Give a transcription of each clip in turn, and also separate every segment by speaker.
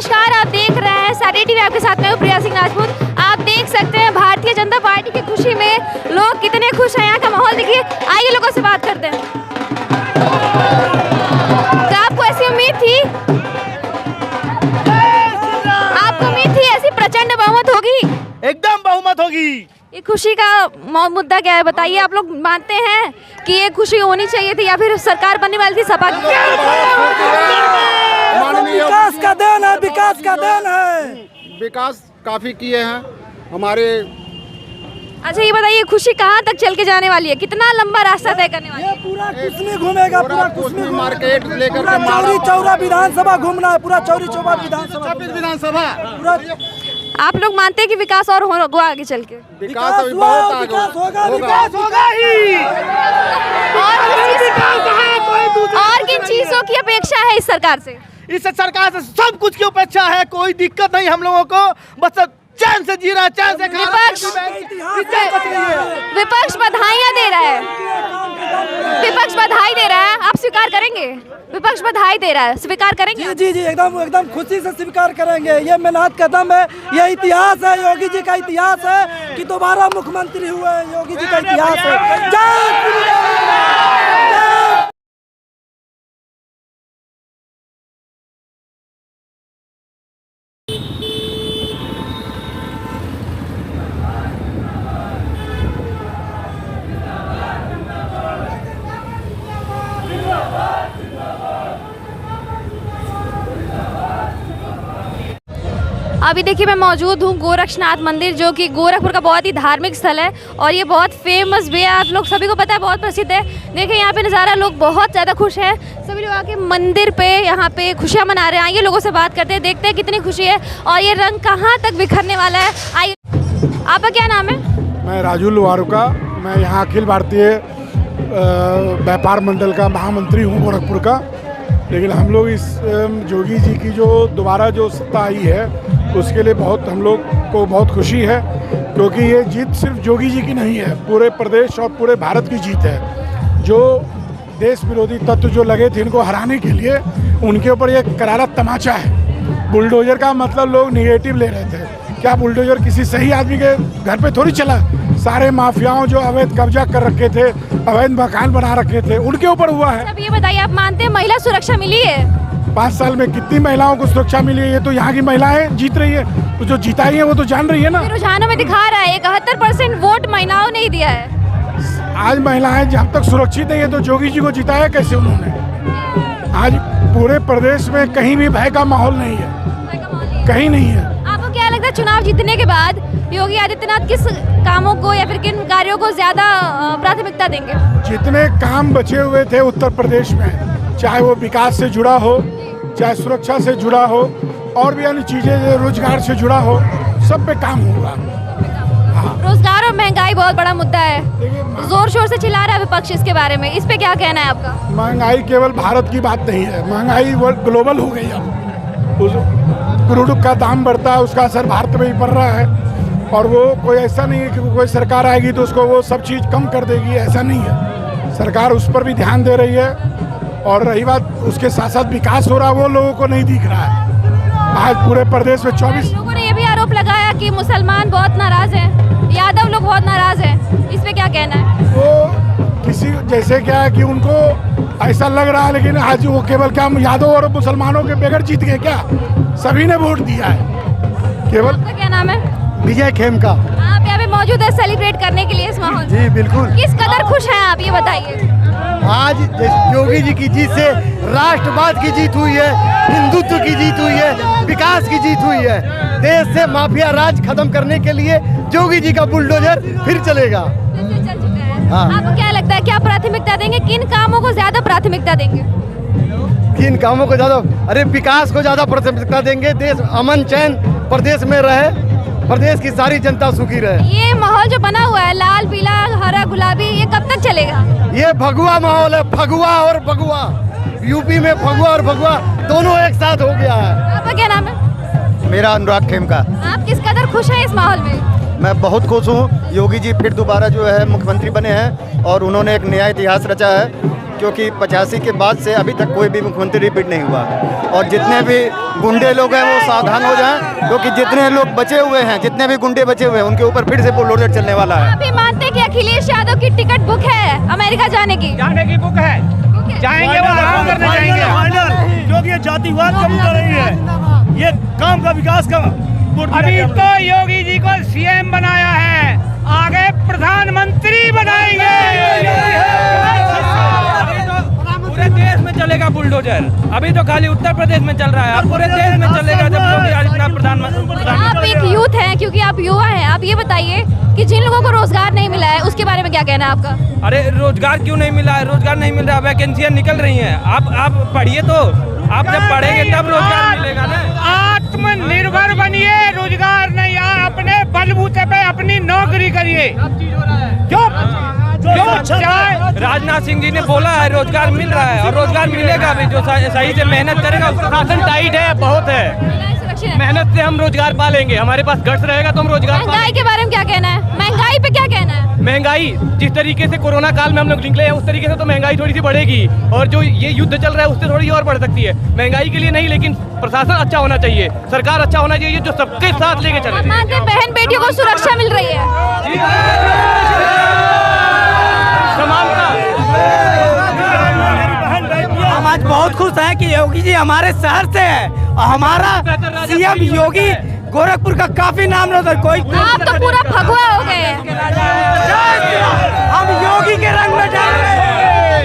Speaker 1: नमस्कार, आप देख रहे हैं सैटरडे टीवी। आपके साथ में हूं प्रिया सिंह राजपूत। आप देख सकते हैं भारतीय जनता पार्टी की खुशी में लोग कितने खुश हैं। यहाँ का माहौल देखिए। आइए लोगों से बात करते हैं। तो आपको ऐसी उम्मीद थी, आपको उम्मीद थी ऐसी प्रचंड बहुमत होगी?
Speaker 2: एकदम बहुमत होगी।
Speaker 1: ये खुशी का मुद्दा क्या है बताइए। आप लोग मानते हैं कि ये खुशी होनी चाहिए थी या फिर सरकार बनने वाली थी सपा की?
Speaker 3: विकास का देन है, विकास का देन है।
Speaker 4: विकास काफी किए हैं हमारे।
Speaker 1: अच्छा ये बताइए, खुशी कहाँ तक चल के जाने वाली है? कितना लंबा रास्ता तय करने वाली है?
Speaker 3: ये पूरा कुछ घूमेगा, पूरा कुछ
Speaker 4: मार्केट लेकर
Speaker 3: पूरा चौरी चौरा विधानसभा घूमना है, पूरा चौरी चौरा विधानसभा पूरा।
Speaker 1: आप लोग मानते हैं कि विकास और होगा आगे चल के?
Speaker 4: विकास अभी बहुत आगे
Speaker 3: होगा ही।
Speaker 1: और किन चीजों की अपेक्षा है इस सरकार से?
Speaker 2: इस सरकार से सब कुछ की अपेक्षा है, कोई दिक्कत नहीं हम लोगों को, बस चैन से जी रहा है, चैन से खा रहा है।
Speaker 1: विपक्ष बधाइयां दे रहा है, विपक्ष बधाई दे रहा है, आप स्वीकार करेंगे? विपक्ष बधाई दे रहा है, स्वीकार करेंगे?
Speaker 3: जी जी एकदम एकदम खुशी से स्वीकार करेंगे। ये मेहनत का दम है, ये इतिहास है, योगी जी का इतिहास है कि दोबारा मुख्यमंत्री हुए। योगी जी का इतिहास है।
Speaker 1: अभी देखिए मैं मौजूद हूँ गोरक्षनाथ मंदिर, जो कि गोरखपुर का बहुत ही धार्मिक स्थल है और ये बहुत फेमस भी है। आप लोग सभी को पता है, बहुत प्रसिद्ध है। देखिए यहाँ पे नज़ारा, लोग बहुत ज़्यादा खुश हैं। सभी लोग आके मंदिर पे यहाँ पे खुशियाँ मना रहे हैं। आइए लोगों से बात करते हैं, देखते हैं कितनी खुशी है और ये रंग कहाँ तक बिखरने वाला है। आइए, आपका क्या नाम है?
Speaker 4: मैं राजू लुवारुका, मैं यहाँ अखिल भारतीय व्यापार मंडल का महामंत्री हूँ गोरखपुर का। लेकिन हम लोग इस जोगी जी की जो दोबारा जो सत्ता आई है उसके लिए बहुत हम लोग को बहुत खुशी है, क्योंकि ये जीत सिर्फ जोगी जी की नहीं है, पूरे प्रदेश और पूरे भारत की जीत है। जो देश विरोधी तत्व जो लगे थे इनको हराने के लिए, उनके ऊपर ये करारा तमाचा है। बुलडोजर का मतलब लोग निगेटिव ले रहे थे, क्या बुलडोजर किसी सही आदमी के घर पे थोड़ी चला? सारे माफियाओं जो अवैध कब्जा कर रखे थे, अवैध मकान बना रखे थे, उनके ऊपर हुआ है।
Speaker 1: अब ये बताइए, आप मानते हैं महिला सुरक्षा मिली है?
Speaker 4: 5 साल में कितनी महिलाओं को सुरक्षा मिली है? ये तो यहाँ की महिलाएं जीत रही है, तो जो जीताई है वो तो जान रही है ना।
Speaker 1: रुझानों में दिखा रहा है 71% वोट महिलाओं ने ही दिया है।
Speaker 4: आज महिलाएं जब तक सुरक्षित नहीं है तो जोगी जी को जिताया कैसे उन्होंने? आज पूरे प्रदेश में कहीं भी भय का माहौल नहीं है, कहीं नहीं है।
Speaker 1: आपको क्या लगता है, चुनाव जीतने के बाद योगी आदित्यनाथ किस कामों को या फिर किन कार्यों को ज्यादा प्राथमिकता देंगे?
Speaker 4: जितने काम बचे हुए थे उत्तर प्रदेश में, चाहे वो विकास से जुड़ा हो, चाहे सुरक्षा से जुड़ा हो, और भी अन्य चीजें रोजगार से जुड़ा हो, सब पे काम होगा।
Speaker 1: रोजगार और महंगाई बहुत बड़ा मुद्दा है, जोर शोर से चिल्ला रहा है विपक्ष इसके बारे में, इस पे क्या कहना है आपका?
Speaker 4: महंगाई केवल भारत की बात नहीं है, महंगाई ग्लोबल हो गई। अब उस क्रूड का दाम बढ़ता है, उसका असर भारत में ही पड़ रहा है। और वो कोई ऐसा नहीं है कि कोई सरकार आएगी तो उसको वो सब चीज़ कम कर देगी, ऐसा नहीं है। सरकार उस पर भी ध्यान दे रही है। और रही बात उसके साथ साथ विकास हो रहा है, वो लोगों को नहीं दिख रहा है। आज पूरे प्रदेश में 24
Speaker 1: लोगों ने ये भी आरोप लगाया कि मुसलमान बहुत नाराज हैं, यादव लोग बहुत नाराज हैं, इस पे क्या कहना है?
Speaker 4: वो किसी जैसे क्या है कि उनको ऐसा लग रहा है, लेकिन आज वो केवल क्या यादव और मुसलमानों के बगैर जीत गए क्या? सभी ने वोट दिया है। केवल
Speaker 1: आपका क्या नाम है?
Speaker 4: विजय खेमका।
Speaker 1: आप यहाँ पे मौजूद है सेलिब्रेट करने के लिए इस माहौल?
Speaker 4: जी बिल्कुल।
Speaker 1: किस कदर खुश हैं आप, ये बताइए।
Speaker 5: आज योगी जी की जीत से राष्ट्रवाद की जीत हुई है, हिंदुत्व की जीत हुई है, विकास की जीत हुई है। देश से माफिया राज खत्म करने के लिए योगी जी का बुलडोजर फिर चलेगा।
Speaker 1: हाँ। आपको क्या लगता है, क्या प्राथमिकता देंगे, किन कामों को ज्यादा प्राथमिकता देंगे?
Speaker 5: किन कामों को ज्यादा? अरे विकास को ज्यादा प्राथमिकता देंगे। देश अमन चैन प्रदेश में रहे, प्रदेश की सारी जनता सुखी रहे।
Speaker 1: ये माहौल जो बना हुआ है, लाल पीला हरा गुलाबी, ये कब तक चलेगा?
Speaker 5: ये भगवा माहौल है, फगुआ और भगुआ। यूपी में फगुआ और भगुआ दोनों एक साथ हो गया है।
Speaker 1: आपका क्या नाम है?
Speaker 4: मेरा अनुराग खेमका।
Speaker 1: आप किस कदर खुश हैं इस माहौल में?
Speaker 4: मैं बहुत खुश हूँ। योगी जी फिर दोबारा जो है मुख्यमंत्री बने हैं और उन्होंने एक नया इतिहास रचा है।
Speaker 5: क्योंकि 85 के बाद से अभी तक कोई भी मुख्यमंत्री रिपीट नहीं हुआ। और जितने भी गुंडे लोग हैं वो सावधान हो जाएं, क्योंकि जितने लोग बचे हुए हैं, जितने भी गुंडे बचे हुए हैं, उनके ऊपर फिर से बुलडोजर चलने वाला है।
Speaker 1: आप ये मानते हैं कि अखिलेश यादव की टिकट बुक है अमेरिका जाने की?
Speaker 6: बुक है, जाएंगे वो आराम करने जाएंगे, क्योंकि ये जातिवाद का मुद्दा नहीं है, ये काम का विकास का। अभी तो योगी जी को सीएम बनाया है, आगे प्रधानमंत्री बनाएंगे।
Speaker 7: पूरे देश में चलेगा बुलडोजर, अभी तो खाली उत्तर प्रदेश में चल रहा है, अब पूरे देश में चलेगा जब योगी आदित्यनाथ प्रधानमंत्री।
Speaker 1: आप एक यूथ हैं, क्योंकि आप युवा हैं, आप ये बताइए कि जिन लोगों को रोजगार नहीं मिला है उसके बारे में क्या कहना है आपका?
Speaker 7: अरे रोजगार क्यों नहीं मिला है? रोजगार नहीं मिल रहा, वैकेंसियां निकल रही हैं। आप पढ़िए तो, आप जब पढ़ेंगे तब रोजगार मिलेगा ना।
Speaker 6: आत्मनिर्भर बनिए, रोजगार नहीं, अपने बलबूते पे अपनी नौकरी करिए।
Speaker 7: राजनाथ सिंह जी ने बोला है रोजगार मिल रहा है, और रोजगार मिलेगा भी, जो सही से मेहनत करेगा। शासन टाइट है, बहुत है, मेहनत से हम रोजगार पालेंगे, हमारे पास गट्स रहेगा तो हम रोजगार।
Speaker 1: महंगाई के बारे में क्या कहना है? महंगाई पे क्या कहना है?
Speaker 7: महंगाई जिस तरीके से कोरोना काल में हम लोग निकले हैं उस तरीके से तो महंगाई थोड़ी सी बढ़ेगी, और जो ये युद्ध चल रहा है उससे थोड़ी और बढ़ सकती है। महंगाई के लिए नहीं, लेकिन प्रशासन अच्छा होना चाहिए, सरकार अच्छा होना चाहिए, जो सबके साथ लेके चले।
Speaker 1: मानते हैं बहन बेटियों को सुरक्षा मिल रही है?
Speaker 3: हम आज बहुत खुश हैं कि योगी जी हमारे शहर से है, और हमारा सीएम योगी गोरखपुर का काफी नाम लो। कोई
Speaker 1: आप तो पूरा भगवा हो गए हैं।
Speaker 3: हम योगी के रंग में जा रहे हैं।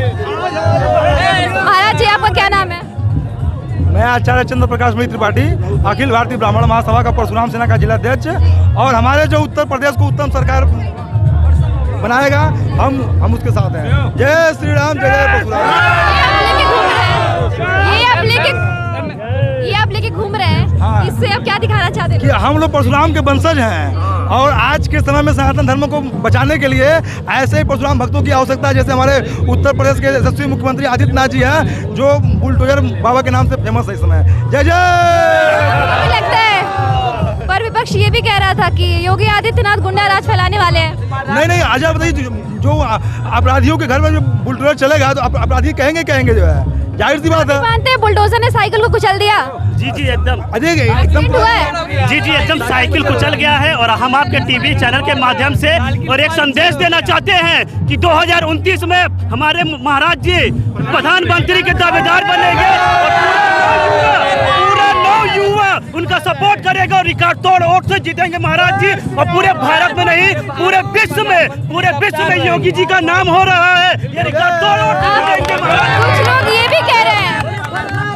Speaker 1: महाराज जी, आपका क्या नाम है?
Speaker 8: मैं आचार्य चंद्र प्रकाश मित्र त्रिपाठी, अखिल भारतीय ब्राह्मण महासभा का परशुराम सेना का जिला अध्यक्ष, और हमारे जो उत्तर प्रदेश को उत्तम सरकार बनाएगा, हम उसके साथ हैं। जय श्री राम, जय परशुराम।
Speaker 1: ये आप लेके घूम रहे हैं,
Speaker 8: हाँ।
Speaker 1: इससे आप क्या दिखाना चाहते
Speaker 8: कि
Speaker 1: हैं?
Speaker 8: हम लोग परशुराम के वंशज हैं, और आज के समय में सनातन धर्म को बचाने के लिए ऐसे ही परशुराम भक्तों की आवश्यकता है, जैसे हमारे उत्तर प्रदेश के यशस्वी मुख्यमंत्री आदित्यनाथ जी हैं, जो बुलडोजर बाबा के नाम से फेमस है इस समय। जय जय।
Speaker 1: लगता है पर विपक्ष ये भी कह रहा था कि योगी आदित्यनाथ गुंडा राज फैलाने वाले हैं।
Speaker 8: नहीं, आज आप बताइए, जो अपराधियों के घर में जो बुलडोजर चलेगा तो अपराधी कहेंगे जो है, जाहिर सी बात है।
Speaker 1: मानते हैं बुलडोजर ने साइकिल को कुचल दिया?
Speaker 6: जी एकदम,
Speaker 1: एक्सीडेंट हुआ है?
Speaker 6: जी एकदम, साइकिल कुचल गया है। और हम आपके टीवी चैनल के माध्यम से और एक संदेश देना चाहते हैं कि 2029 में हमारे महाराज जी प्रधानमंत्री के दावेदार बनेंगे, और पूरा नौयुवा उनका सपोर्ट करेगा, और रिकॉर्ड तोड़ वोट से जीतेंगे महाराज जी। और पूरे भारत में नहीं, पूरे विश्व में योगी जी का नाम हो रहा है, ये रिकॉर्ड तोड़ वोट से जीतेंगे महाराज।
Speaker 1: कुछ लोग ये भी कह रहे हैं,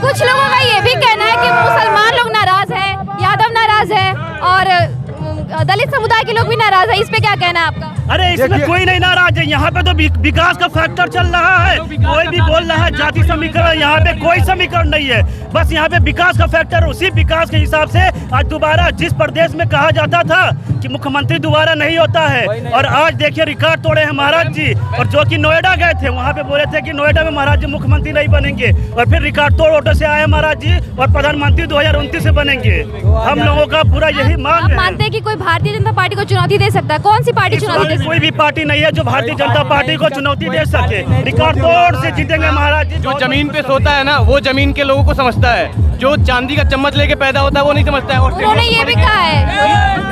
Speaker 1: कुछ लोगों का ये भी कहना है कि मुसलमान लोग नाराज है, यादव नाराज है, और दलित समुदाय के लोग भी नाराज है। इस पे क्या कहना है आपका?
Speaker 6: अरे इसमें कोई नहीं नाराज है, यहाँ पे तो विकास का फैक्टर चल रहा है। कोई भी बोल रहा है जाति समीकरण, यहाँ पे कोई समीकरण नहीं है, बस यहाँ पे विकास का फैक्टर। उसी विकास के हिसाब से आज दोबारा जिस प्रदेश में कहा जाता था कि मुख्यमंत्री दोबारा नहीं होता है, और आज देखिए रिकॉर्ड तोड़े हैं महाराज जी। और जो कि नोएडा गए थे, वहाँ पे बोले थे कि नोएडा में महाराज जी मुख्यमंत्री नहीं बनेंगे, और फिर रिकॉर्ड तोड़ वोटों से आए महाराज जी, और प्रधानमंत्री 2029 से बनेंगे। हम लोगों का पूरा यही मांग है।
Speaker 1: मानते हैं कि कोई भारतीय जनता पार्टी को चुनौती दे सकता है? कौन सी पार्टी चुनौती दे सकती है?
Speaker 6: कोई भी पार्टी नहीं है जो भारतीय जनता पार्टी को चुनौती दे सके। रिकॉर्ड तोड़ से जीतेंगे महाराज जी।
Speaker 7: जो जमीन पे सोता है ना, वो जमीन के लोगों को समझता है, जो चांदी का चम्मच लेके पैदा होता है वो नहीं समझता है। और
Speaker 1: उन्होंने ये भी कहा है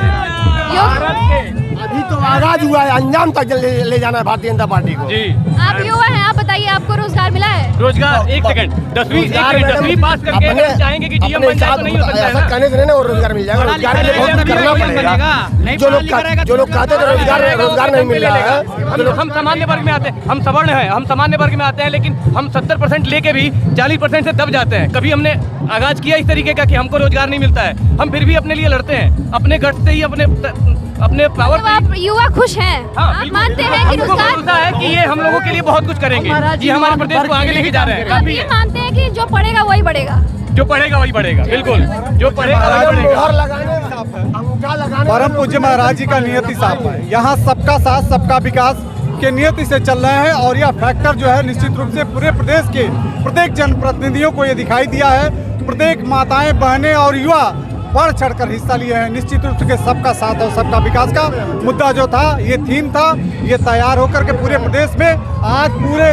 Speaker 5: अभी तो आगाज हुआ है, अंजाम तक ले जाना है भारतीय जनता पार्टी को।
Speaker 7: जी,
Speaker 1: आप युवा हैं, आप बताइए, आपको रोजगार मिला है?
Speaker 7: रोजगार, एक सेकंड, 10वीं पास करके अगर चाहेंगे कि डीएम बन जाए तो नहीं हो सकता है ना।
Speaker 5: कहने से नहीं ना, रोजगार मिल जाएगा, रोजगार के लिए बहुत करना पड़ेगा। जो लोग कहते थे रोजगार नहीं मिल रहा है।
Speaker 7: हम सामान्य वर्ग में आते हैं, हम सवर्ण हैं, हम सामान्य वर्ग में आते हैं, लेकिन हम 70% लेके भी 40% से दब जाते हैं। कभी हमने आगाज किया इस तरीके का कि हमको रोजगार नहीं मिलता है, हम फिर भी अपने लिए लड़ते हैं, अपने गट से ही, अपने पावर
Speaker 1: तो आप युवा खुश हैं? आप मानते हैं कि
Speaker 7: हमको भरोसा है कि ये हम लोगों के लिए बहुत कुछ करेंगे, ये हमारे प्रदेश को आगे लेके जा रहे हैं।
Speaker 1: आप ये मानते हैं कि जो पढ़ेगा वही बढ़ेगा?
Speaker 7: जो पढ़ेगा वही बढ़ेगा, बिल्कुल, जो पढ़ेगा वही बढ़ेगा।
Speaker 8: परम पूज्य महाराज जी का नियति साफ है, यहाँ सबका साथ सबका विकास के नियति से चल रहे हैं, और यह फैक्टर जो है निश्चित रूप से पूरे प्रदेश के प्रत्येक जनप्रतिनिधियों को ये दिखाई दिया है। प्रत्येक माताएं, बहनें और युवा
Speaker 9: बढ़ चढ़कर हिस्सा लिए हैं। निश्चित रूप से सबका साथ और सबका विकास का मुद्दा जो था, ये थीम था, ये तैयार होकर के पूरे प्रदेश में आज पूरे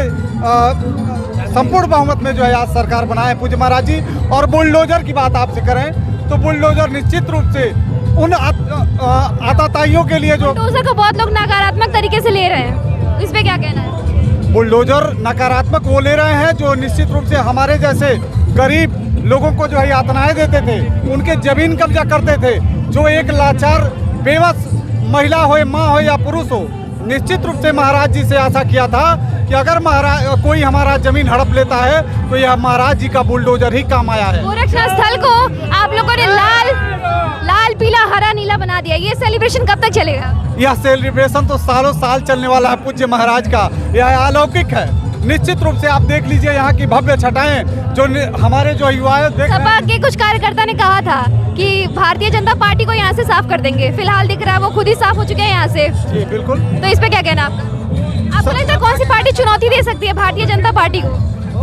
Speaker 9: संपूर्ण बहुमत में जो है आज सरकार बनाए पूज्य महाराज जी। और बुलडोजर की बात आपसे करें तो बुलडोजर निश्चित रूप से उन आताताइयों के लिए जो
Speaker 1: बुलडोजर को बहुत लोग नकारात्मक तरीके से ले रहे हैं, इस पे क्या कहना है?
Speaker 9: बुलडोजर नकारात्मक वो ले रहे हैं जो निश्चित रूप से हमारे जैसे गरीब लोगों को जो है यातनाएं देते थे, उनके जमीन कब्जा करते थे, जो एक लाचार बेबस महिला हो, माँ हो या पुरुष हो। निश्चित रूप से महाराज जी से आशा किया था कि अगर महाराज कोई हमारा जमीन हड़प लेता है तो यह महाराज जी का बुलडोजर ही काम आया है।
Speaker 1: गोरक्षनाथ स्थल को आप लोगों ने लाल पीला हरा नीला बना दिया, ये सेलिब्रेशन कब तक चलेगा?
Speaker 9: यह सेलिब्रेशन तो सालों साल चलने वाला है पूज्य महाराज का, यह अलौकिक है। निश्चित रूप से आप देख लीजिए यहाँ की भव्य छटाएं जो हमारे जो युवा
Speaker 1: सपा के कुछ कार्यकर्ता ने कहा था कि भारतीय जनता पार्टी को यहाँ से साफ कर देंगे, फिलहाल दिख रहा है वो खुद ही साफ हो चुके हैं यहाँ से।
Speaker 9: जी बिल्कुल।
Speaker 1: तो इस पे क्या कहना आपका? आपको लगता है कौन सी पार्टी चुनौती दे सकती है भारतीय जनता पार्टी को?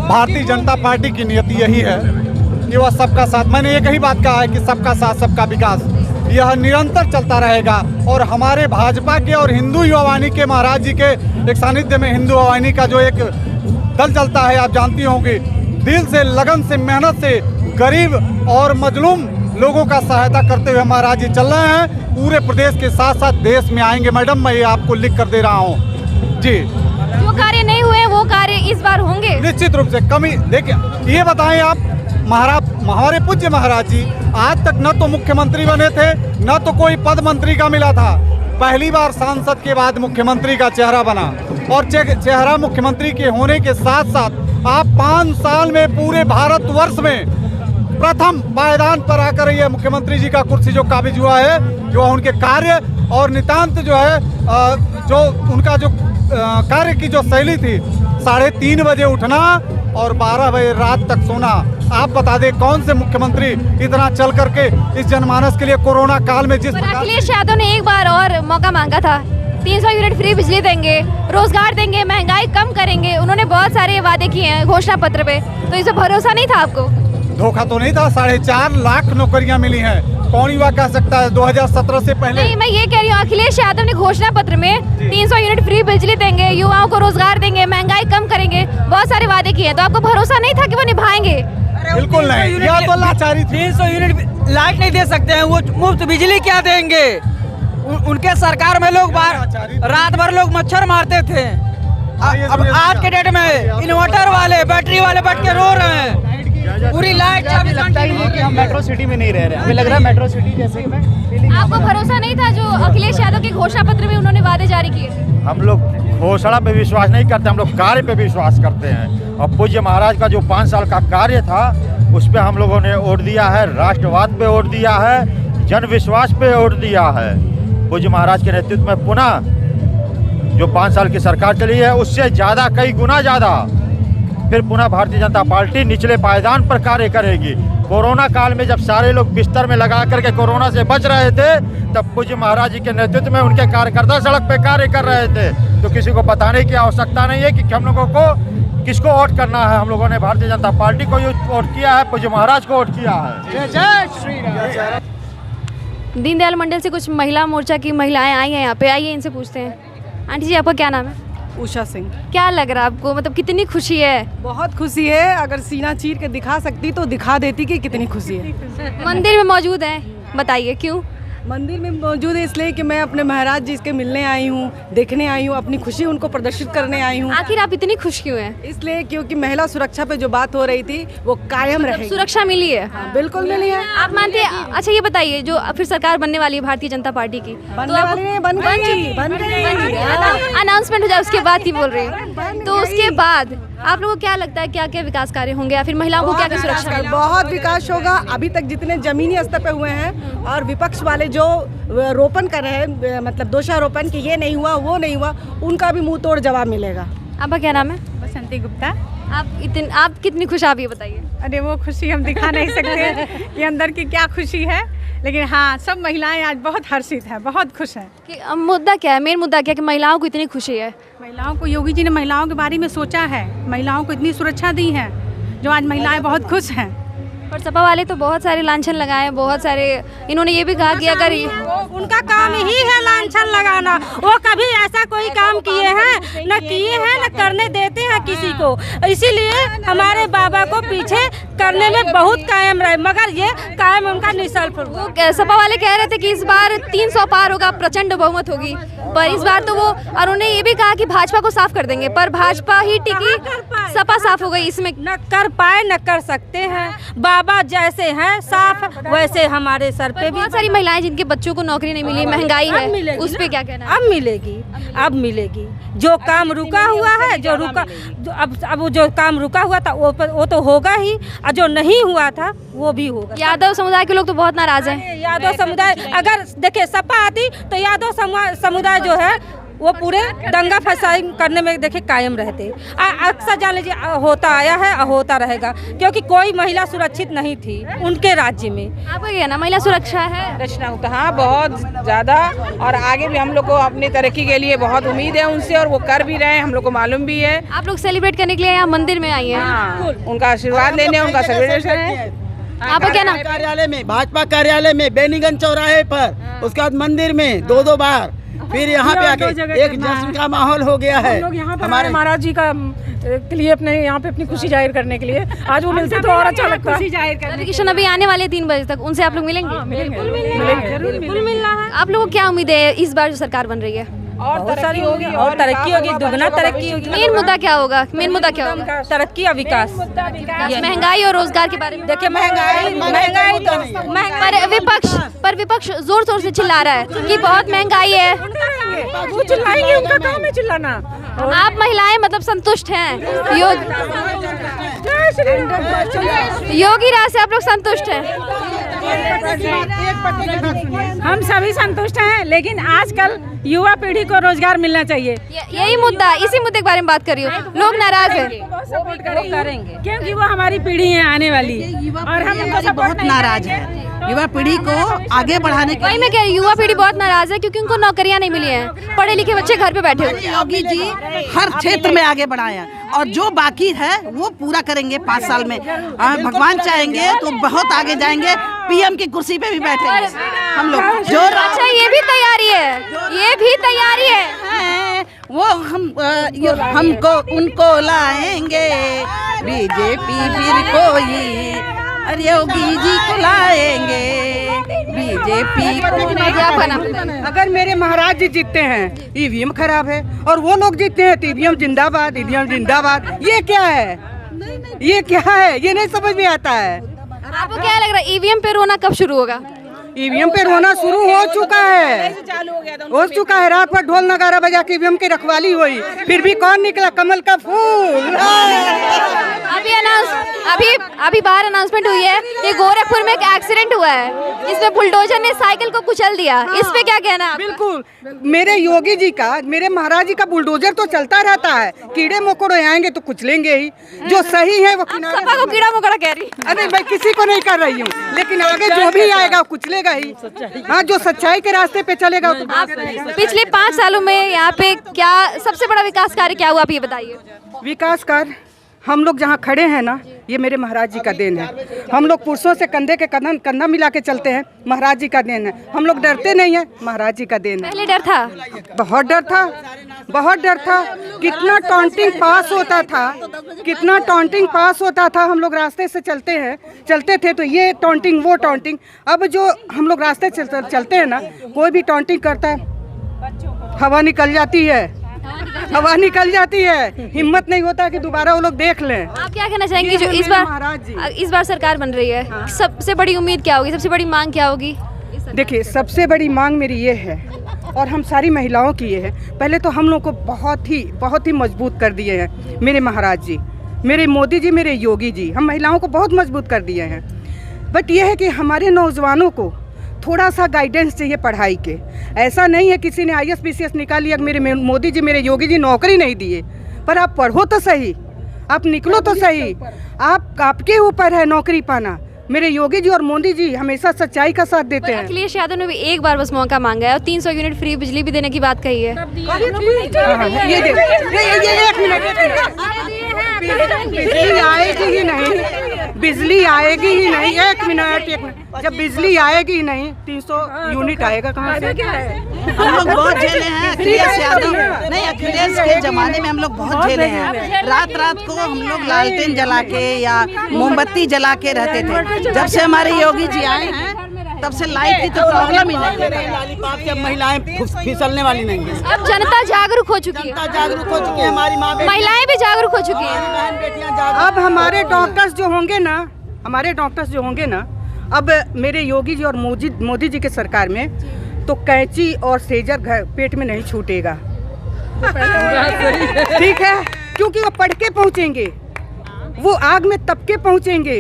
Speaker 9: भारतीय जनता पार्टी की नियति यही है कि वह सबका साथ, मैंने एक ही बात कहा है कि सबका साथ सबका विकास, यह निरंतर चलता रहेगा। और हमारे भाजपा के और हिंदू युवा वाहिनी के महाराज जी के एक सानिध्य में हिंदू युवा वाहिनी का जो एक दल चलता है, आप जानती होंगी, दिल से लगन से मेहनत से गरीब और मजलूम लोगों का सहायता करते हुए महाराज जी चल रहे हैं। पूरे प्रदेश के साथ साथ देश में आएंगे मैडम, मैं ये आपको लिख कर दे रहा हूँ जी।
Speaker 1: जो कार्य नहीं हुए वो कार्य इस बार होंगे
Speaker 9: निश्चित रूप से। कमी देखिए, ये बताएं आप, हमारे पूज्य महाराज जी आज तक न तो मुख्यमंत्री बने थे, न तो कोई पद मंत्री का मिला था। पहली बार सांसद के बाद मुख्यमंत्री का चेहरा बना, और चेहरा मुख्यमंत्री के होने के साथ साथ आप 5 साल में पूरे भारतवर्ष में प्रथम पायदान पर आकर ये मुख्यमंत्री जी का कुर्सी जो काबिज हुआ है, जो उनके कार्य और नितांत जो है जो उनका जो कार्य की जो शैली थी, 3:30 बजे उठना और 12 बजे रात तक सोना। आप बता दें कौन से मुख्यमंत्री इतना चल करके इस जनमानस के लिए कोरोना काल में जिस
Speaker 1: अखिलेश यादव ने एक बार और मौका मांगा था, 300 यूनिट फ्री बिजली देंगे, रोजगार देंगे, महंगाई कम करेंगे, उन्होंने बहुत सारे वादे किए हैं घोषणा पत्र पे, तो इसे भरोसा नहीं था आपको?
Speaker 9: धोखा तो नहीं था। 4.5 लाख नौकरियां मिली हैं, कौन युवा कह सकता है 2017 से पहले?
Speaker 1: नहीं, मैं ये कह रही हूँ अखिलेश यादव ने घोषणा पत्र में 300 यूनिट फ्री बिजली देंगे, युवाओं को रोजगार देंगे, महंगाई कम करेंगे, बहुत सारे वादे किए हैं, तो आपको भरोसा नहीं था कि वो निभाएंगे?
Speaker 9: बिल्कुल नहीं, यह तो लाचारी थी।
Speaker 3: 300 यूनिट लाइट नहीं दे सकते हैं, वो मुफ्त बिजली क्या देंगे? उनके सरकार में लोग रात भर लोग मच्छर मारते थे। अब आज के डेट में इन्वर्टर वाले, बैटरी वाले बैठ के रो रहे हैं। पूरी लाइट
Speaker 2: लगता ही नहीं कि हम मेट्रो सिटी में नहीं रह रहे हैं, हमें लग रहा है मेट्रो सिटी जैसे ही मैं।
Speaker 1: आपको भरोसा नहीं था जो अखिलेश यादव के घोषणा पत्र में उन्होंने वादे जारी किए थे?
Speaker 10: हम लोग घोषणा पे विश्वास नहीं करते, हम लोग कार्य पे विश्वास करते हैं। और पूज्य महाराज का जो 5 साल का कार्य था उस पे हम लोगों ने वोट दिया है, राष्ट्रवाद पे वोट दिया है, जन विश्वास पे वोट दिया है। पूज्य महाराज के नेतृत्व में पुनः जो 5 साल की सरकार चली है उससे ज़्यादा, कई गुना ज़्यादा फिर पुनः भारतीय जनता पार्टी निचले पायदान पर कार्य करेगी। कोरोना काल में जब सारे लोग बिस्तर में लगा करके कोरोना से बच रहे थे, तब पूज्य महाराज जी के नेतृत्व में उनके कार्यकर्ता सड़क पे कार्य कर रहे थे। तो किसी को बताने की आवश्यकता नहीं है कि हम लोगों को किसको वोट करना है। हम लोगों ने भारतीय जनता पार्टी को वोट किया है, पूज्य महाराज को वोट किया है।
Speaker 2: जय श्री राम।
Speaker 1: दीनदयाल मंडल से कुछ महिला मोर्चा की महिलाएं आई हैं यहाँ पे, आइए इनसे पूछते हैं। आंटी जी, आपका क्या नाम है?
Speaker 11: उषा सिंह।
Speaker 1: क्या लग रहा है आपको, मतलब कितनी खुशी है?
Speaker 11: बहुत खुशी है, अगर सीना चीर के दिखा सकती तो दिखा देती कि कितनी खुशी है।
Speaker 1: मंदिर में मौजूद है, बताइए क्यों?
Speaker 11: मंदिर में मौजूद है इसलिए कि मैं अपने महाराज जी के मिलने आई हूँ, देखने आई हूँ, अपनी खुशी उनको प्रदर्शित करने आई हूँ।
Speaker 1: आखिर आप इतनी खुश क्यों हैं?
Speaker 11: इसलिए क्योंकि महिला सुरक्षा पे जो बात हो रही थी वो कायम रहेगी।
Speaker 1: सुरक्षा मिली है?
Speaker 11: हाँ, बिल्कुल मिली है।
Speaker 1: आप मानते हैं? अच्छा ये बताइए, जो फिर सरकार बनने वाली है भारतीय जनता पार्टी की,
Speaker 11: बनने वाली नहीं, बन गई।
Speaker 1: अनाउंसमेंट हो जाए उसके बाद ही बोल रही हूँ, तो उसके बाद आप लोगों को क्या लगता है क्या क्या विकास कार्य होंगे, या फिर महिलाओं को क्या क्या सुरक्षा मिलेगी?
Speaker 11: बहुत विकास होगा। अभी तक जितने जमीनी स्तर पे हुए हैं, और विपक्ष वाले जो रोपण कर रहे हैं, मतलब दोषारोपण कि ये नहीं हुआ वो नहीं हुआ, उनका भी मुंह तोड़ जवाब मिलेगा।
Speaker 1: आपका क्या नाम है?
Speaker 12: बसंती गुप्ता।
Speaker 1: आप कितनी खुश, आप ये बताइए।
Speaker 12: अरे वो खुशी हम दिखा नहीं सकते कि अंदर की क्या खुशी है, लेकिन हाँ सब महिलाएं आज बहुत हर्षित हैं, बहुत खुश हैं।
Speaker 1: कि मुद्दा क्या है, मेन मुद्दा क्या है कि महिलाओं को इतनी खुशी है?
Speaker 12: महिलाओं को योगी जी ने महिलाओं के बारे में सोचा है, महिलाओं को इतनी सुरक्षा दी है, जो आज महिलाएं बहुत खुश हैं।
Speaker 1: और सपा वाले तो बहुत सारे लांछन लगाए, बहुत सारे इन्होंने ये भी कहा कि अगर
Speaker 11: उनका काम ही है लांछन लगाना। वो कभी ऐसा कोई काम किए हैं न किए हैं न करने देते हैं किसी को, इसीलिए हमारे बाबा को पीछे करने में बहुत कायम रहे, मगर ये कायम उनका निशल।
Speaker 1: वो सपा वाले कह रहे थे कि इस बार 300 पार होगा, प्रचंड बहुमत होगी, पर इस बार तो वो, और उन्होंने ये भी कहा कि भाजपा को साफ कर देंगे, पर भाजपा ही टिकी, सपा साफ हो गई। इसमें
Speaker 11: न कर पाए न कर सकते हैं, बाबा जैसे हैं साफ वैसे हमारे सर पे भी।
Speaker 1: बहुत सारी महिलाएं जिनके बच्चों को नौकरी नहीं मिली, महंगाई है, उस पे क्या कहना है?
Speaker 11: अब मिलेगी, अब मिलेगी। जो काम रुका हुआ है, जो रुका, अब जो काम रुका हुआ था वो तो होगा ही, और जो नहीं हुआ था वो भी होगा।
Speaker 1: यादव समुदाय के लोग तो बहुत नाराज हैं।
Speaker 11: यादव समुदाय अगर देखिए सपा आती तो यादव समुदाय जो है वो पूरे दंगा फसाई करने में देखिए कायम रहते। अक्सर जान लीजिए होता आया है और होता रहेगा, क्योंकि कोई महिला सुरक्षित नहीं थी उनके राज्य में।
Speaker 1: आपको क्या ना महिला सुरक्षा है?
Speaker 13: रचना होता, हाँ बहुत ज़्यादा, और आगे भी हम लोग को अपनी तरक्की के लिए बहुत उम्मीद है उनसे, और वो कर भी रहे हैं, हम लोग को मालूम भी है।
Speaker 1: आप लोग सेलिब्रेट करने के लिए यहाँ मंदिर में आई हैं?
Speaker 13: हाँ, उनका आशीर्वाद लेने, उनका सेलिब्रेशन है।
Speaker 1: आपका क्या नाम?
Speaker 2: कार्यालय में, भाजपा कार्यालय में, बेनीगंज चौराहे पर, उसके बाद मंदिर में 2-2 बार, फिर यहाँ पे आके एक जश्न का माहौल हो गया है।
Speaker 12: लोग यहाँ पर हमारे महाराज जी का के लिए अपने यहाँ पे अपनी खुशी जाहिर करने के लिए आज वो मिलते तो और अच्छा लगता है। खुशी जाहिर करने
Speaker 1: किशन अभी आने वाले 3 बजे तक, उनसे आप लोग मिलेंगे?
Speaker 12: मिलेंगे,
Speaker 11: बिल्कुल मिलना है।
Speaker 1: आप लोगों को क्या उम्मीद है इस बार जो सरकार बन रही है?
Speaker 11: बहुत सारी होगी और तरक्की होगी, दुगना तरक्की होगी।
Speaker 1: मेन मुद्दा क्या होगा? मेन मुद्दा क्या होगा?
Speaker 11: तरक्की और विकास।
Speaker 1: महंगाई और रोजगार के बारे में
Speaker 11: देखिए महंगाई तो
Speaker 1: पर विपक्ष जोर जोर से चिल्ला रहा है कि बहुत महंगाई है।
Speaker 12: वो चिल्लाएंगे, उनका काम है चिल्लाना।
Speaker 1: आप महिलाएं मतलब संतुष्ट हैं? योगी राज से आप लोग संतुष्ट हैं?
Speaker 12: हम सभी संतुष्ट हैं, लेकिन आजकल युवा पीढ़ी को रोजगार मिलना चाहिए।
Speaker 1: यही मुद्दा, इसी मुद्दे के बारे में बात कर रही हूँ। लोग नाराज हैं,
Speaker 12: सपोर्ट करेंगे क्योंकि वो हमारी पीढ़ी है आने वाली, और हम उनको
Speaker 14: बहुत नाराज है युवा पीढ़ी को आगे बढ़ाने के।
Speaker 1: वही मैं कह रही हूँ, युवा पीढ़ी बहुत नाराज है क्योंकि उनको नौकरियां नहीं मिली हैं, पढ़े लिखे बच्चे घर पे बैठे हुए।
Speaker 14: योगी जी हर क्षेत्र में आगे बढ़ाए हैं, और जो बाकी है वो पूरा करेंगे 5 साल में। भगवान चाहेंगे तो बहुत आगे जाएंगे, पीएम की कुर्सी पे भी बैठेंगे हम लोग। जो
Speaker 1: अच्छा ये भी तैयारी है, ये भी तैयारी है,
Speaker 14: वो हमको उनको लाएंगे बीजेपी फिर कोई, अरे योगी जी को लाएंगे बीजेपी को।
Speaker 3: अगर मेरे महाराज जी जीतते हैं ईवीएम खराब है, और वो लोग जीतते हैं तो ईवीएम जिंदाबाद, ईवीएम जिंदाबाद। ये क्या है, ये क्या है, ये नहीं समझ में आता है।
Speaker 1: आपको क्या लग रहा है ईवीएम पे रोना कब शुरू होगा?
Speaker 3: ईवीएम पे रोना शुरू हो चुका है, हो चुका है। रात भर ढोल नगारा बजा के ईवीएम की रखवाली हुई, फिर भी कौन निकला? कमल का फूल।
Speaker 1: अभी बाहर अनाउंसमेंट हुई है कि गोरखपुर में एक एक्सीडेंट हुआ है, इसमें बुलडोजर ने साइकिल को कुचल दिया। इस पे क्या कहना है?
Speaker 3: बिल्कुल, मेरे योगी जी का, मेरे महाराज जी का बुलडोजर तो चलता रहता है, कीड़े मकोड़े आएंगे तो कुचलेंगे ही। जो सही है वो
Speaker 1: सपा को कीड़ा मकोड़ा कह रही?
Speaker 3: अरे मैं किसी को नहीं कर रही हूँ, लेकिन आगे जो भी आएगा कुचलेगा ही। हाँ, जो सच्चाई के रास्ते पे चलेगा।
Speaker 1: पिछले 5 सालों में यहाँ पे क्या सबसे बड़ा विकास कार्य क्या हुआ, आप ये बताइए।
Speaker 3: विकास कार्य हम लोग जहाँ खड़े हैं ना, ये मेरे महाराज जी का देन है। हम लोग पुरुषों से कंधे के कंधा मिला के चलते हैं, महाराज जी का देन है। हम लोग डरते नहीं हैं, महाराज जी का देन है।
Speaker 1: पहले डर था,
Speaker 3: बहुत डर था, बहुत डर था। कितना टॉन्टिंग पास होता था, कितना टॉन्टिंग पास होता था। हम लोग रास्ते से चलते थे तो ये टॉन्टिंग वो टॉन्टिंग। अब जो हम लोग रास्ते चलते हैं ना, कोई भी टॉन्टिंग करता है, हवा निकल जाती है, हवा निकल जाती है। हिम्मत नहीं होता कि दोबारा वो लोग देख लें।
Speaker 1: आप क्या कहना चाहेंगे जो इस बार सरकार बन रही है? हाँ। सबसे बड़ी उम्मीद क्या होगी, सबसे बड़ी मांग क्या होगी?
Speaker 3: देखिए, सबसे बड़ी मांग मेरी ये है, और हम सारी महिलाओं की ये है। पहले तो हम लोग को बहुत ही मजबूत कर दिए हैं मेरे महाराज जी, मेरे मोदी जी, मेरे योगी जी। हम महिलाओं को बहुत मजबूत कर दिए हैं। बट ये है कि हमारे नौजवानों को थोड़ा सा गाइडेंस चाहिए पढ़ाई के। ऐसा नहीं है किसी ने IAS PCS निकाल लिया, मेरे मोदी जी, मेरे योगी जी नौकरी नहीं दिए। पर आप पढ़ो तो सही, आप निकलो तो सही, आपके ऊपर है नौकरी पाना। मेरे योगी जी और मोदी जी हमेशा सच्चाई का साथ देते हैं।
Speaker 1: अखिलेश यादव ने भी एक बार बस मौका मांगा है और 300 यूनिट फ्री बिजली भी देने की बात कही है।
Speaker 3: ये
Speaker 12: बिजली आएगी ही नहीं, बिजली आएगी ही नहीं। एक मिनट, जब बिजली आएगी ही नहीं 300 यूनिट आएगा कहाँ से?
Speaker 14: हम लोग बहुत झेले हैं अखिलेश यादव, नहीं अखिलेश के जमाने में हम लोग बहुत झेले हैं। रात रात को हम लोग लालटेन जला के या मोमबत्ती जला के रहते थे। जब से हमारे योगी जी आए हैं तब से लाइट की तो प्रॉब्लम ही नहीं है।
Speaker 3: लॉलीपॉप से महिलाएं फिसलने वाली नहीं है।
Speaker 1: अब जनता जागरूक हो चुकी है,
Speaker 3: जागरूक हो चुकी है, हमारी माँ
Speaker 1: महिलाएं भी जागरूक हो चुकी हैं।
Speaker 12: अब हमारे डॉक्टर्स जो होंगे ना, अब मेरे योगी जी और मोदी जी के सरकार में तो कैंची और सेजर घर पेट में नहीं छूटेगा। ठीक है, क्योंकि वो पढ़ के पहुँचेंगे, वो आग में तप के पहुँचेंगे,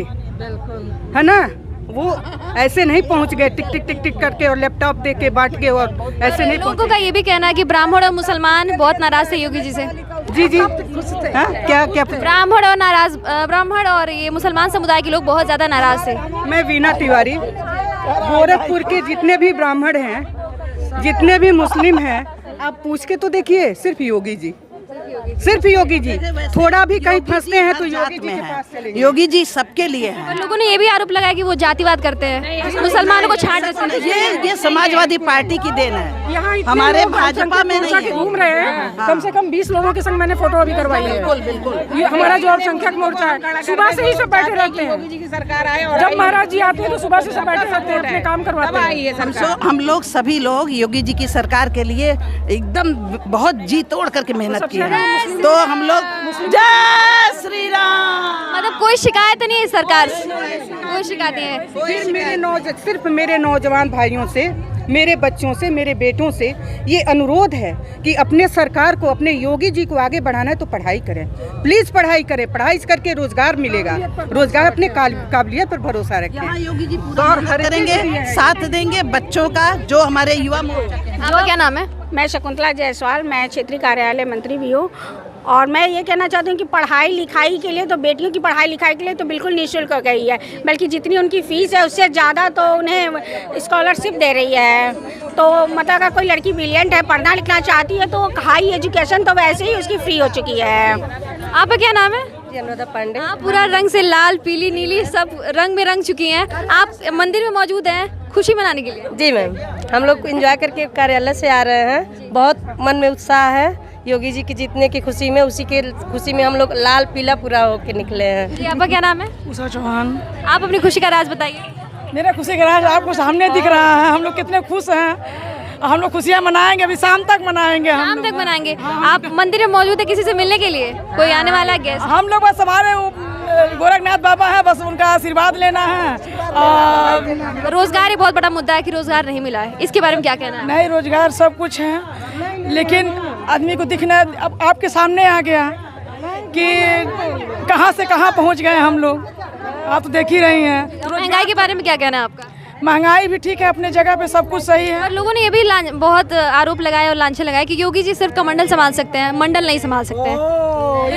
Speaker 12: है ना। वो ऐसे नहीं पहुंच गए टिक टिक टिक टिक करके और लैपटॉप दे के बांट के, और ऐसे नहीं।
Speaker 1: लोगों का ये भी कहना है कि ब्राह्मण और मुसलमान बहुत नाराज थे योगी जी से।
Speaker 12: जी जी, क्या
Speaker 1: ब्राह्मण और ये मुसलमान समुदाय के लोग बहुत ज्यादा नाराज थे।
Speaker 12: मैं वीना तिवारी, गोरखपुर के जितने भी ब्राह्मण हैं, जितने भी मुस्लिम हैं, आप पूछ के तो देखिए, सिर्फ योगी जी, थोड़ा भी कहीं फंसते हैं तो योगी जी के पास चलेंगे।
Speaker 14: योगी जी सबके लिए है।
Speaker 1: लोगों ने ये भी आरोप लगाया कि वो जातिवाद करते हैं, मुसलमानों को छांट देते हैं।
Speaker 14: ये समाजवादी पार्टी की देन है, हमारे भाजपा में नहीं है।
Speaker 12: घूम रहे हैं, कम से कम 20 लोगों के संग मैंने फोटो अभी करवाई है। बिल्कुल, ये हमारा जो अल्पसंख्यक मोर्चा है, सुबह से ही सब बैठे रहते हैं। योगी जी की सरकार आए और जब महाराज जी आते हैं तो सुबह से सब बैठे रहते हैं, अपने काम करवाते हैं।
Speaker 14: हम लोग सभी लोग योगी जी की सरकार के लिए एकदम बहुत जी तोड़ करके मेहनत की है। तो हम लोग जय श्री राम,
Speaker 1: मतलब कोई शिकायत नहीं है सरकार से, कोई शिकायत नहीं है।
Speaker 12: सिर्फ मेरे नौजवान भाइयों से, मेरे बच्चों से, मेरे बेटों से ये अनुरोध है कि अपने सरकार को, अपने योगी जी को आगे बढ़ाना है तो पढ़ाई करें, प्लीज पढ़ाई करें। पढ़ाई करके रोजगार मिलेगा, रोजगार अपने काबिलियत पर भरोसा रखें।
Speaker 14: योगी जी पूरा करेंगे, साथ देंगे बच्चों का, जो हमारे युवा मोर्चा।
Speaker 1: आपका क्या नाम है?
Speaker 15: मैं शकुंतला जायसवाल, मैं क्षेत्रीय कार्यालय मंत्री भी हूँ। और मैं ये कहना चाहती हूँ कि पढ़ाई लिखाई के लिए तो, बेटियों की पढ़ाई लिखाई के लिए तो बिल्कुल निःशुल्क हो गई है, बल्कि जितनी उनकी फ़ीस है उससे ज़्यादा तो उन्हें स्कॉलरशिप दे रही है। तो मतलब अगर कोई लड़की ब्रिलियंट है, पढ़ना लिखना चाहती है, तो हाई एजुकेशन तो वैसे ही उसकी फ्री हो चुकी है।
Speaker 1: आपका क्या नाम है?
Speaker 15: अनुराधा पांडे।
Speaker 1: आप पूरा रंग से लाल, पीली, नीली सब रंग में रंग चुकी हैं। आप मंदिर में मौजूद हैं खुशी मनाने के लिए?
Speaker 15: जी मैम, हम लोग एंजॉय करके कार्यालय से आ रहे हैं। बहुत मन में उत्साह है योगी जी की जीतने की खुशी में, उसी के खुशी में हम लोग लाल पीला पूरा होके निकले हैं।
Speaker 1: आपका क्या नाम है?
Speaker 12: उषा चौहान।
Speaker 1: आप अपनी खुशी का राज बताइए।
Speaker 12: मेरा खुशी का राज आपको सामने दिख रहा है, हम लोग कितने खुश हैं। हम लोग खुशियाँ मनाएंगे, अभी शाम तक मनाएंगे।
Speaker 1: शाम तक मनाएंगे। आप मंदिर में मौजूद है किसी से मिलने के लिए? कोई आने वाला गेस्ट?
Speaker 12: हम लोग बस हमारे गोरखनाथ बाबा है, बस उनका आशीर्वाद लेना है।
Speaker 1: रोजगार ही बहुत बड़ा मुद्दा है कि रोजगार नहीं मिला है, इसके बारे में क्या कहना है?
Speaker 12: नहीं, रोजगार सब कुछ है, लेकिन आदमी को दिखना, अब आपके सामने आ गया कि कहां से कहां पहुंच गए हम लोग, आप तो देख ही रही हैं।
Speaker 1: तो महंगाई के बारे में क्या कहना है आपका?
Speaker 12: महंगाई भी ठीक है, अपने जगह पे सब कुछ सही है।
Speaker 1: और लोगों ने ये भी बहुत आरोप लगाए और लांछन लगाए कि योगी जी सिर्फ कमंडल संभाल सकते हैं, मंडल नहीं संभाल सकते हैं।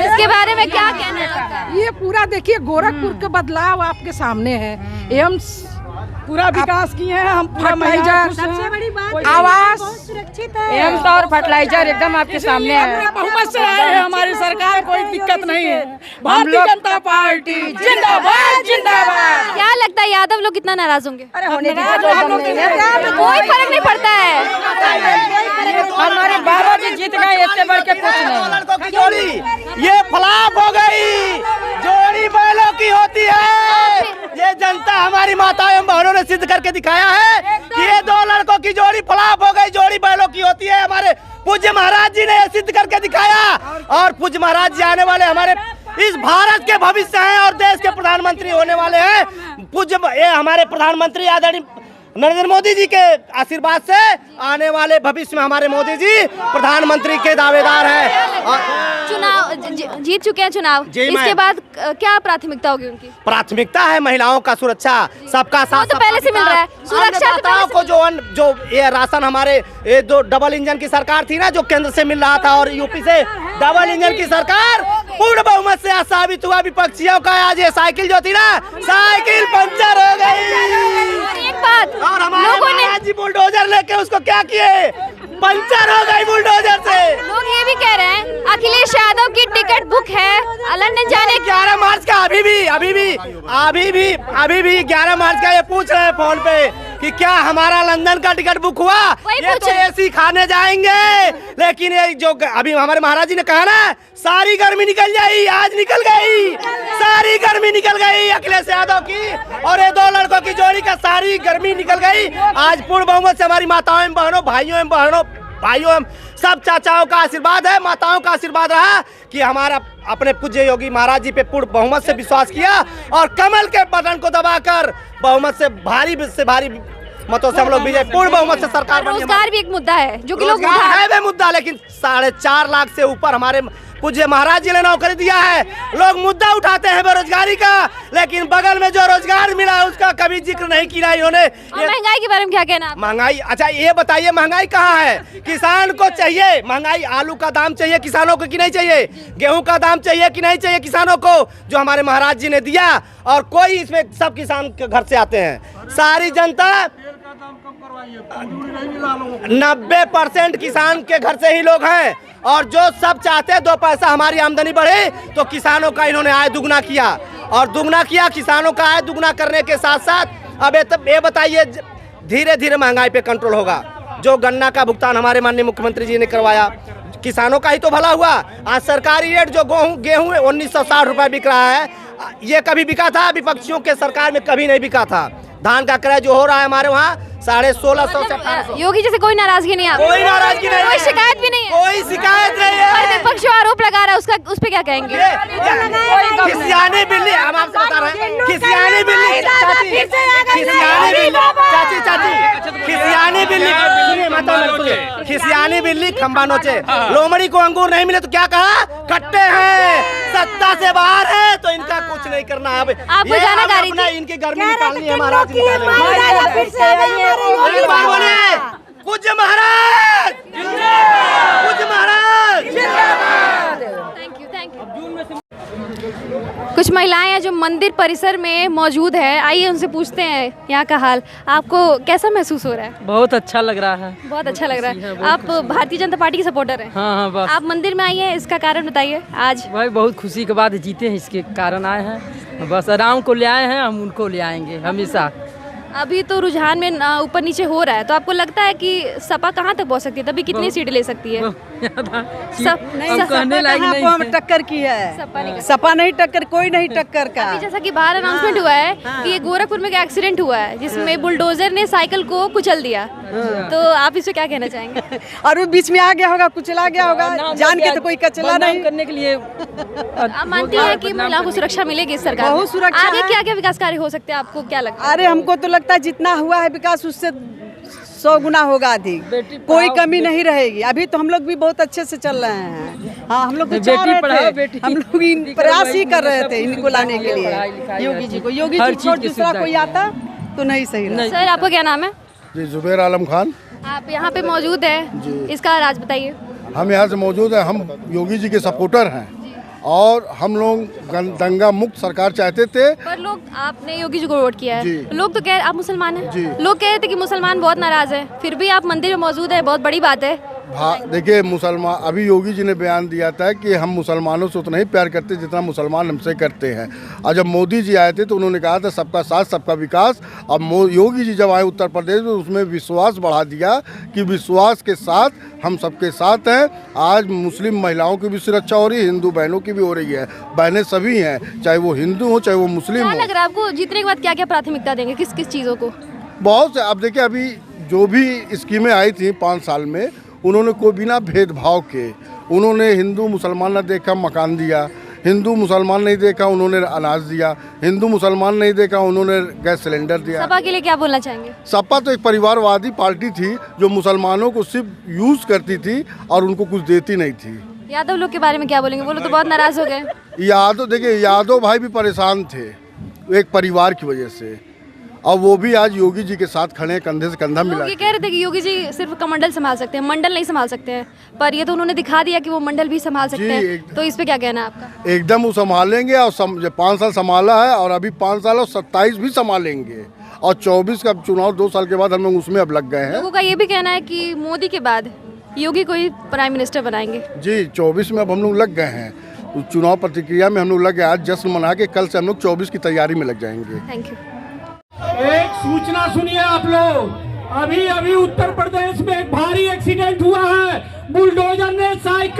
Speaker 1: इसके बारे में क्या कहना है आपका?
Speaker 12: ये पूरा देखिए, गोरखपुर का बदलाव आपके सामने है। एवं पूरा विकास किए हैं हम, पूरा फर्टिलाइजर, सबसे बड़ी बात आवास, सुरक्षित है, एम्स और फर्टिलाइजर एकदम आपके सामने है। बहुमत से आए हैं, हमारी सरकार, कोई दिक्कत नहीं है। भारतीय जनता पार्टी जिंदाबाद, जिंदाबाद।
Speaker 1: क्या लगता है यादव लोग कितना नाराज होंगे?
Speaker 15: कोई फर्क नहीं पड़ता है,
Speaker 12: हमारे बाबा जी जीत गए, इससे बढ़ के कुछ नहीं।
Speaker 2: जोड़ी ये फ्लॉप हो गई, जोड़ी बैलों की होती है। ये जनता, हमारी माताओं एवं बहनों ने सिद्ध करके दिखाया है कि ये दो लड़कों की जोड़ी फ्लॉप हो गई, जोड़ी बैलों की होती है। हमारे पूज्य महाराज जी ने ये सिद्ध करके दिखाया, और पूज्य महाराज जी आने वाले हमारे इस भारत के भविष्य हैं और देश के प्रधानमंत्री होने वाले हैं। पूज्य ये हमारे प्रधानमंत्री आदरणीय नरेंद्र मोदी जी के आशीर्वाद से आने वाले भविष्य में हमारे मोदी जी प्रधानमंत्री के दावेदार हैं।
Speaker 1: चुनाव जीत चुके हैं चुनाव, इसके बाद क्या प्राथमिकता होगी उनकी?
Speaker 2: प्राथमिकता है महिलाओं का सुरक्षा, सबका साथ।
Speaker 1: तो पहले से मिल रहा है सुरक्षा
Speaker 2: को, जो ये राशन हमारे ये जो डबल इंजन की सरकार थी ना, जो केंद्र से मिल रहा था, और यूपी से डबल इंजन की सरकार पूर्ण बहुमत से आज साबित हुआ। विपक्षियों का आज ये साइकिल जो थी ना, साइकिल पंचर हो गई।
Speaker 1: एक बात,
Speaker 2: और हमारे महाराज जी बुलडोजर लेके उसको क्या किए, पंचर हो गई बुलडोजर से।
Speaker 1: लोग ये भी कह रहे हैं अखिलेश यादव की टिकट बुक है लंदन जाने
Speaker 2: 11 मार्च का अभी भी 11 मार्च का ये पूछ रहे हैं फोन पे कि क्या हमारा लंदन का टिकट बुक हुआ। ये तो एसी खाने जाएंगे, लेकिन ये जो अभी हमारे महाराज जी ने कहा ना, सारी गर्मी निकल जाई, आज निकल गई, सारी गर्मी निकल गई अखिलेश यादव की और ये 2 लड़कों की जोड़ी का सारी गर्मी निकल गई। आज पूर्ण बहुमत से हमारी माताओं एवं बहनों, भाइयों एवं सब चाचाओं का आशीर्वाद है, माताओं का आशीर्वाद रहा कि हमारा अपने पूज्य योगी महाराज जी पे पूर्ण बहुमत से विश्वास किया और कमल के बटन को दबाकर बहुमत से भारी मतों से हम लोग विजय पूर्ण बहुमत से सरकार बनी।
Speaker 1: रोजगार भी एक मुद्दा है जो कि लोग
Speaker 2: है वे मुद्दा, लेकिन 4.5 लाख से ऊपर हमारे पूज्य महाराज जी ने नौकरी दिया है। लोग मुद्दा उठाते हैं बेरोजगारी का, लेकिन बगल में जो रोजगार मिला है उसका कभी जिक्र नहीं किया इन्होंने।
Speaker 1: महंगाई के बारे में क्या कहना?
Speaker 2: महंगाई, अच्छा ये बताइए महंगाई कहाँ है? किसान को चाहिए महंगाई, आलू का दाम चाहिए किसानों को कि नहीं चाहिए? गेहूं का दाम चाहिए कि नहीं चाहिए किसानों को, जो हमारे महाराज जी ने दिया। और कोई इसमें सब किसान के घर से आते हैं, सारी जनता 90% किसान के घर से ही लोग हैं। और जो सब चाहते हैं 2 पैसा हमारी आमदनी बढ़े, तो किसानों का इन्होंने आय दुगना किया और दुगना किया। किसानों का आय दुगना करने के साथ साथ अब ये बताइए धीरे धीरे महंगाई पे कंट्रोल होगा। जो गन्ना का भुगतान हमारे माननीय मुख्यमंत्री जी ने करवाया, किसानों का ही तो भला हुआ। आज सरकारी रेट जो गेहूँ 1960 रुपए बिक रहा है, ये कभी बिका था? विपक्षियों के सरकार में कभी नहीं बिका था। धान का क्रय जो हो रहा है हमारे वहाँ 1650 से 1800।
Speaker 1: योगी जी से कोई नाराजगी नहीं है?
Speaker 2: कोई नाराजगी नहीं,
Speaker 1: कोई शिकायत भी नहीं है?
Speaker 2: कोई शिकायत नहीं है।
Speaker 1: पर विपक्ष आरोप लगा रहा है, उस पे क्या कहेंगे?
Speaker 2: खिसियानी बिल्ली, हम आपसे बता रहे हैं, खिसियानी बिल्ली, खिसियानी बिल्ली खंबा नोचे। लोमड़ी को अंगूर नहीं मिले तो क्या कहा? कट्टे हैं, सत्ता से बाहर है तो इनका कुछ नहीं करना है।
Speaker 1: आपको जानकारी थी?
Speaker 2: इनकी गर्मी निकालनी है महाराज जी, पूज्य महाराज, पूज्य महाराज।
Speaker 1: Thank you. कुछ महिलाएं हैं जो मंदिर परिसर में मौजूद है, आइए उनसे पूछते हैं यहाँ का हाल। आपको कैसा महसूस हो रहा है?
Speaker 3: बहुत अच्छा लग रहा है।
Speaker 1: बहुत अच्छा लग रहा है। आप भारतीय जनता पार्टी के सपोर्टर हैं?
Speaker 3: हाँ बस।
Speaker 1: आप मंदिर में आई हैं, इसका कारण बताइए। आज
Speaker 3: भाई बहुत खुशी के बाद जीते हैं, इसके कारण आए हैं। बस राम को ले आए हैं, हम उनको ले आएंगे हमेशा।
Speaker 1: अभी तो रुझान में ऊपर नीचे हो रहा है, तो आपको लगता है कि सपा कहाँ तक पहुँच सकती है? तभी कितनी सीट ले सकती है?
Speaker 3: हम टक्कर की है, सपा नहीं टक्कर, कोई नहीं टक्कर का।
Speaker 1: अभी जैसा कि बाहर अनाउंसमेंट हुआ है कि ये गोरखपुर में एक एक्सीडेंट हुआ है जिसमें बुलडोजर ने साइकिल को कुचल दिया, तो आप इससे क्या कहना चाहेंगे?
Speaker 3: और वो बीच में आ गया होगा, कुचला गया होगा, जान के तो कोई कचला नहीं करने के लिए।
Speaker 1: आप मानती हैं कि महिलाओं को सुरक्षा मिलेगी इस सरकार में? आगे क्या क्या विकास कार्य हो सकते हैं, आपको क्या लगता है?
Speaker 3: अरे हमको तो लगता है जितना हुआ है विकास उससे 100 गुना होगा अधिक, कोई कमी नहीं रहेगी। अभी तो हम लोग भी बहुत अच्छे से चल रहे हैं। हाँ, हम लोग हम लोग प्रयास ही कर रहे थे इनको लाने के लिए योगी जी को। योगी जी को दूसरा कोई आता तो नहीं सही रहा।
Speaker 1: सर आपका क्या नाम है?
Speaker 4: जी जुबैर आलम खान।
Speaker 1: आप यहाँ पे मौजूद है, इसका राज बताइए।
Speaker 4: हम यहाँ से मौजूद हैं, हम योगी जी के सपोर्टर हैं और हम लोग दंगा मुक्त सरकार चाहते थे।
Speaker 1: पर लोग, आपने योगी जी को वोट किया है, लोग तो कह रहे, आप मुसलमान हैं, लोग कह रहे थे कि मुसलमान बहुत नाराज है, फिर भी आप मंदिर में मौजूद है, बहुत बड़ी बात है।
Speaker 4: देखिए मुसलमान, अभी योगी जी ने बयान दिया था कि हम मुसलमानों से उतना ही प्यार करते जितना मुसलमान हमसे करते हैं। और जब मोदी जी आए थे तो उन्होंने कहा था सबका साथ सबका विकास। अब योगी जी जब आए उत्तर प्रदेश तो उसमें विश्वास बढ़ा दिया कि विश्वास के साथ हम सबके साथ हैं। आज मुस्लिम महिलाओं की भी सुरक्षा हो रही है, हिंदू बहनों की भी हो रही है। बहनें सभी हैं, चाहे वो हिंदू हो चाहे वो मुस्लिम हो।
Speaker 1: क्या लग रहा है आपको जीतने के बाद क्या क्या प्राथमिकता देंगे, किस किस चीज़ों को?
Speaker 4: बहुत से। अब देखिए अभी जो भी स्कीमें आई थी 5 साल में, उन्होंने कोई बिना भेदभाव के, उन्होंने हिंदू मुसलमान न देखा मकान दिया, हिंदू मुसलमान नहीं देखा उन्होंने अनाज दिया, हिंदू मुसलमान नहीं देखा उन्होंने गैस सिलेंडर दिया।
Speaker 1: सपा के लिए क्या बोलना चाहेंगे?
Speaker 4: सपा तो एक परिवारवादी पार्टी थी जो मुसलमानों को सिर्फ यूज करती थी और उनको कुछ देती नहीं थी।
Speaker 1: यादव लोग के बारे में क्या बोलेंगे? वो लोग तो बहुत नाराज हो गए।
Speaker 4: यादव, देखिए यादव भाई भी परेशान थे एक परिवार की वजह से, और वो भी आज योगी जी के साथ खड़े हैं, कंधे से कंधा मिला।
Speaker 1: ये कह रहे थे कि योगी जी सिर्फ कमंडल संभाल सकते हैं, मंडल नहीं संभाल सकते हैं, पर ये तो उन्होंने दिखा दिया कि वो मंडल भी संभाल सकते हैं। तो इस पे क्या कहना है आपका?
Speaker 4: एकदम वो संभालेंगे, और 5 साल संभाला है और अभी 5 साल और 27 भी संभालेंगे, और 24 का चुनाव 2 साल के बाद हम लोग उसमें अब लग गए हैं।
Speaker 1: लोगों का ये भी कहना है कि मोदी के बाद योगी को ही प्राइम मिनिस्टर बनाएंगे?
Speaker 4: जी 24 में अब हम लोग लग गए हैं, चुनाव प्रतिक्रिया में हम लोग लग गए। आज जश्न मना के कल से हम लोग 24 की तैयारी में लग जाएंगे।
Speaker 1: Thank you.
Speaker 16: एक सूचना सुनिए आप लोग, अभी अभी उत्तर प्रदेश में एक भारी एक्सीडेंट हुआ है। बुलडोजर ने साइकिल